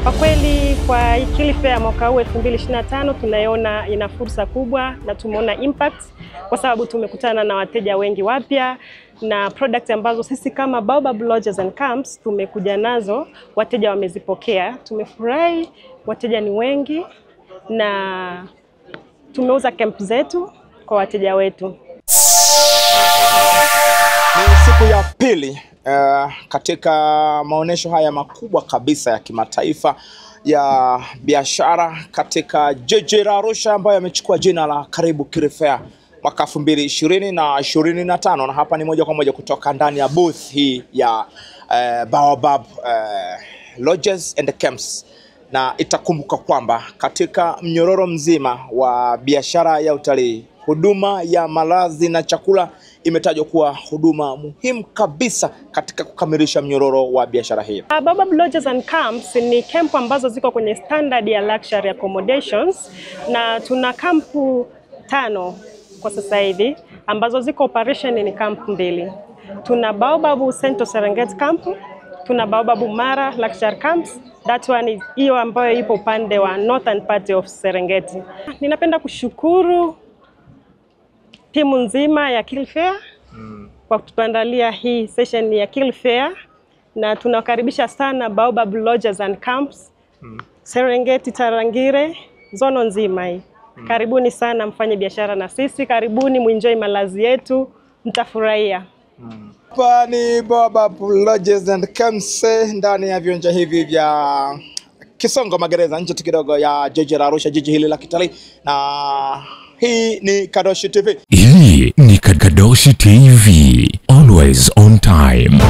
Kwa kweli kwa Kili Fair mwaka huu 2025 tunaiona ina fursa kubwa na tumeona impact kwa sababu tumekutana na wateja wengi wapya na product ambazo sisi kama Baobab Lodges and Camps tumekuja nazo, wateja wamezipokea. Tumefurahi, wateja ni wengi na tumeuza camp zetu kwa wateja wetu. Ni siku ya pili katika maonesho haya makubwa kabisa ya kimataifa ya biashara katika jiji la Arusha ambayo yamechukua jina la Karibu Kili Fair mwaka 2020 na 2025, na hapa ni moja kwa moja kutoka ndani ya booth hii ya Baobab Lodges and Camps. Na itakumbuka kwamba katika mnyororo mzima wa biashara ya utalii, huduma ya malazi na chakula imetajwa kuwa huduma muhimu kabisa katika kukamilisha mnyororo wa biashara hii. Baobab Lodges and Camps ni camp ambazo ziko kwenye standard ya luxury accommodations, na tuna kampu 5 kwa sasa hivi ambazo ziko operation ni kampu 2. Tuna Baobab Central Serengeti Camp, tuna Baobab Mara Luxury Camps. That one is hiyo ambayo ipo upande wa northern part of Serengeti. Ninapenda kushukuru timu nzima ya Kili Fair kwa kutuandalia hii session ya Kili Fair, na tunawakaribisha sana Baobab Lodges and Camps, Serengeti, Tarangire, zono nzima hii. Karibuni sana mfanye biashara na sisi, karibuni muenjoy malazi yetu, mtafurahia. Hapa ni Baobab Lodges and Camps ndani ya viwanja hivi vya Kisongo Magereza, nje kidogo ya jiji la Arusha, jiji hili la kitalii. Na hii ni Kadoshi TV. Hii ni Kadoshi TV, always on time.